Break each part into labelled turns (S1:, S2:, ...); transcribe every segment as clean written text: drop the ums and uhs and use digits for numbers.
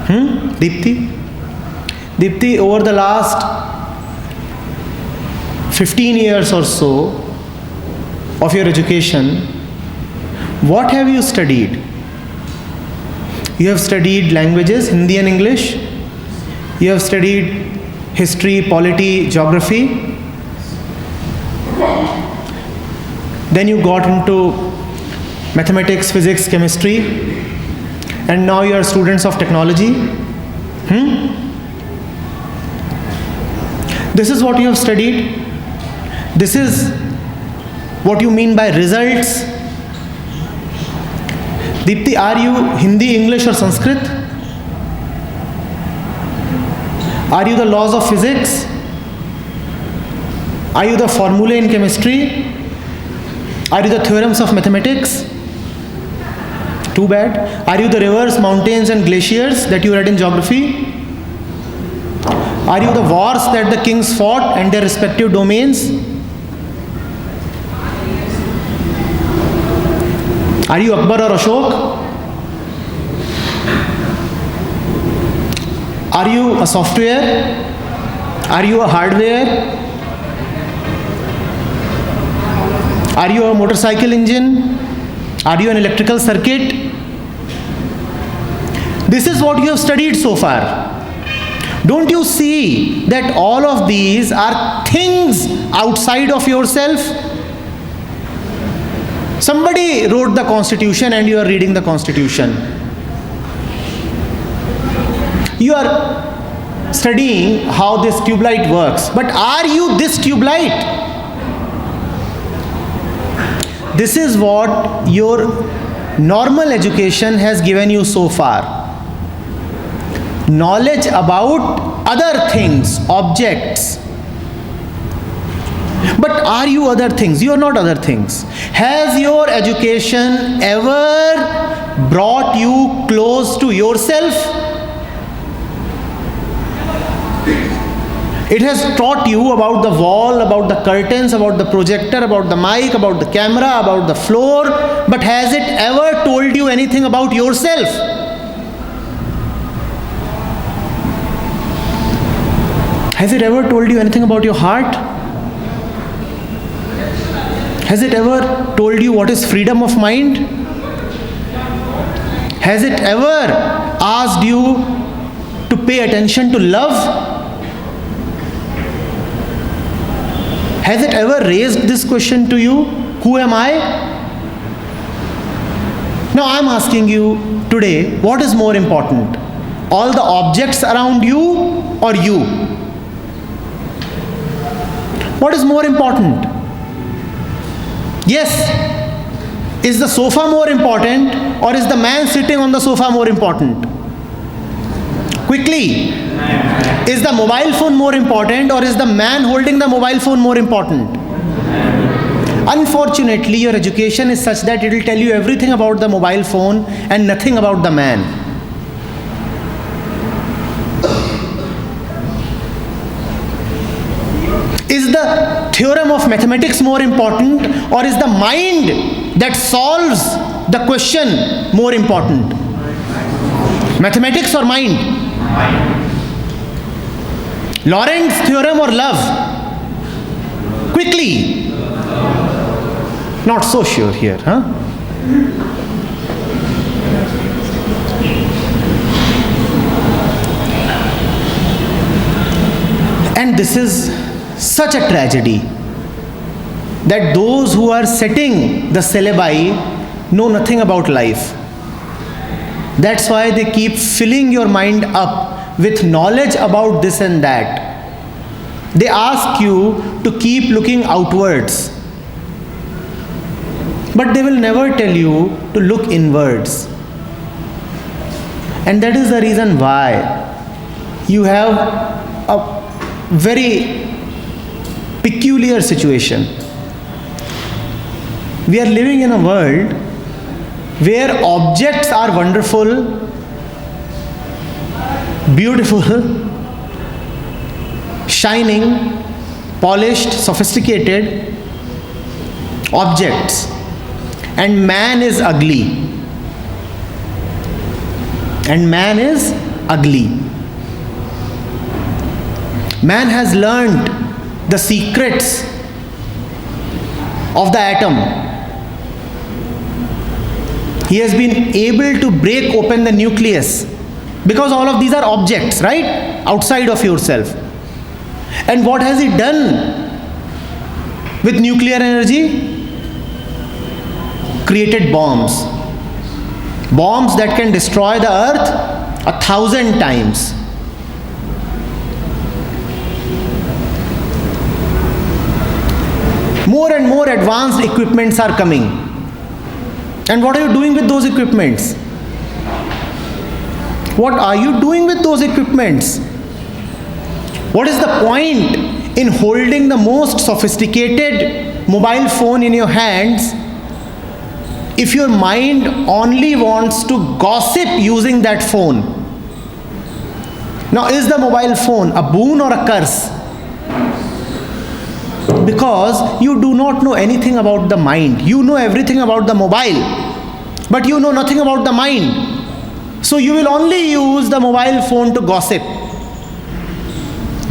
S1: Deepthi? Deepthi, over the last 15 years or so of your education, what have you studied? You have studied languages, Hindi and English. You have studied history, polity, geography. Then you got into mathematics, physics, chemistry. And now you are students of technology. This is what you have studied. This is what you mean by results. Deepthi, are you Hindi, English or Sanskrit? Are you the laws of physics? Are you the formulae in chemistry? Are you the theorems of mathematics? Too bad. Are you the rivers, mountains and glaciers that you read in geography? Are you the wars that the kings fought and their respective domains? Are you Akbar or Ashok? Are you a software? Are you a hardware? Are you a motorcycle engine? Are you an electrical circuit? This is what you have studied so far. Don't you see that all of these are things outside of yourself? Somebody wrote the Constitution and you are reading the Constitution. You are studying how this tube light works. But are you this tube light? This is what your normal education has given you so far. Knowledge about other things, objects. But are you other things? You are not other things. Has your education ever brought you close to yourself? It has taught you about the wall, about the curtains, about the projector, about the mic, about the camera, about the floor. But has it ever told you anything about yourself? Has it ever told you anything about your heart? Has it ever told you what is freedom of mind? Has it ever asked you to pay attention to love? Has it ever raised this question to you? Who am I? Now I am asking you today, what is more important? All the objects around you or you? What is more important? Yes. Is the sofa more important or is the man sitting on the sofa more important? Quickly. Is the mobile phone more important or is the man holding the mobile phone more important? Unfortunately, your education is such that it will tell you everything about the mobile phone and nothing about the man. Is the theorem of mathematics more important or is the mind that solves the question more important? Mathematics or mind? Lorentz theorem or love? Quickly. Not so sure here, huh? And this is such a tragedy that those who are setting the syllabi know nothing about life. That's why they keep filling your mind up with knowledge about this and that. They ask you to keep looking outwards, but they will never tell you to look inwards. And that is the reason why you have a very peculiar situation. We are living in a world where objects are wonderful, beautiful, shining, polished, sophisticated objects, and man is ugly. And man is ugly. Man has learned the secrets of the atom. He has been able to break open the nucleus, because all of these are objects, right? Outside of yourself. And what has he done with nuclear energy? Created bombs. Bombs that can destroy the earth 1,000 times. More and more advanced equipments are coming. And what are you doing with those equipments? What are you doing with those equipments? What is the point in holding the most sophisticated mobile phone in your hands if your mind only wants to gossip using that phone? Now, is the mobile phone a boon or a curse? Because you do not know anything about the mind. You know everything about the mobile, but you know nothing about the mind. So you will only use the mobile phone to gossip.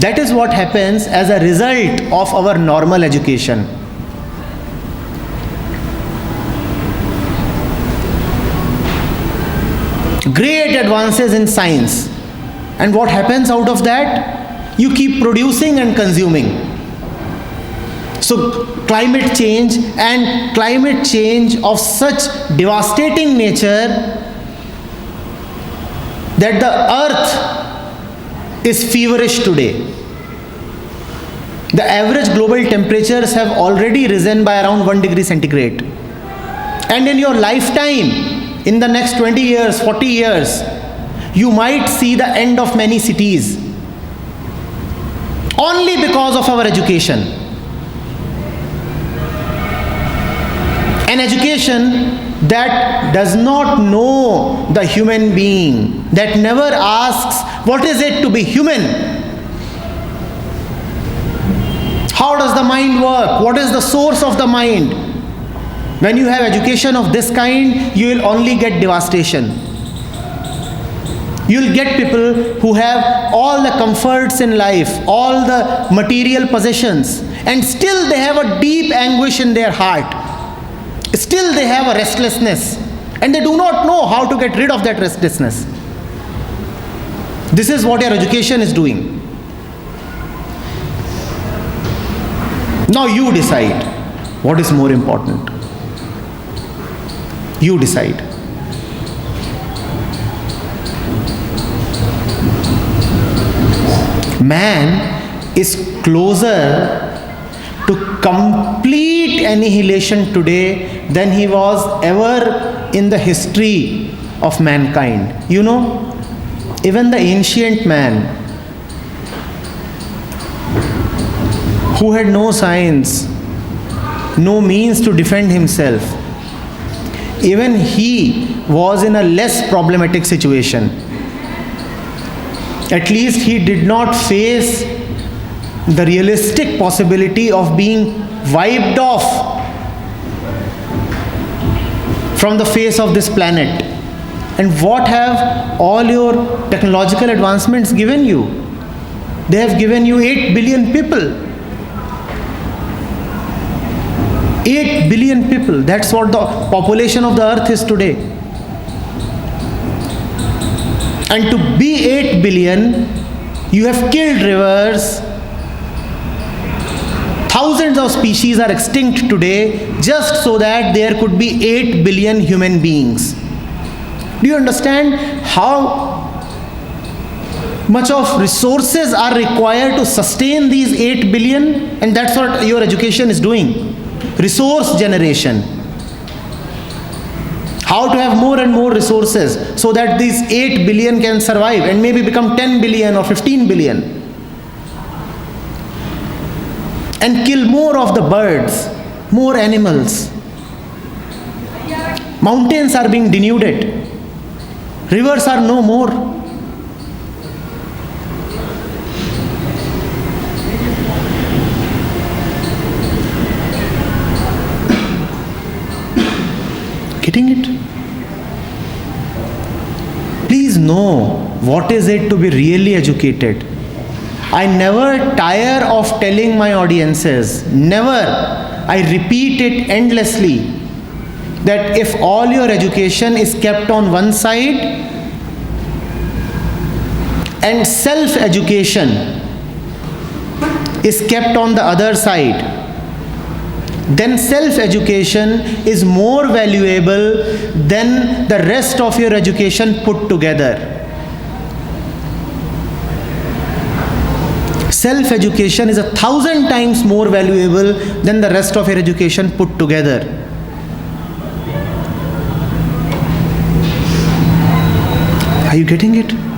S1: That is what happens as a result of our normal education. Great advances in science. And what happens out of that? You keep producing and consuming. So climate change, and climate change of such devastating nature that the earth is feverish today. The average global temperatures have already risen by around 1 degree centigrade. And in your lifetime, in the next 20 years, 40 years, you might see the end of many cities. Only because of our education. An education that does not know the human being, that never asks, what is it to be human? How does the mind work? What is the source of the mind? When you have education of this kind, you will only get devastation. You will get people who have all the comforts in life, all the material possessions, and still they have a deep anguish in their heart. Still they have a restlessness, and they do not know how to get rid of that restlessness. This is what your education is doing. Now you decide what is more important. You decide. Man is closer to complete annihilation today than he was ever in the history of mankind. You know, even the ancient man who had no science, no means to defend himself, even he was in a less problematic situation. At least he did not face the realistic possibility of being wiped off from the face of this planet. And what have all your technological advancements given you? They have given you 8 billion people. 8 billion people. That's what the population of the earth is today. And to be 8 billion, you have killed rivers. Thousands of species are extinct today just so that there could be 8 billion human beings. Do you understand how much of resources are required to sustain these 8 billion? And that's what your education is doing. Resource generation. How to have more and more resources so that these 8 billion can survive and maybe become 10 billion or 15 billion. And kill more of the birds, more animals. Mountains are being denuded. Rivers are no more. Getting it? Please know what is it to be really educated. I never tire of telling my audiences, never, I repeat it endlessly, that if all your education is kept on one side and self-education is kept on the other side, then self-education is more valuable than the rest of your education put together. Self-education is 1,000 times more valuable than the rest of your education put together. Are you getting it?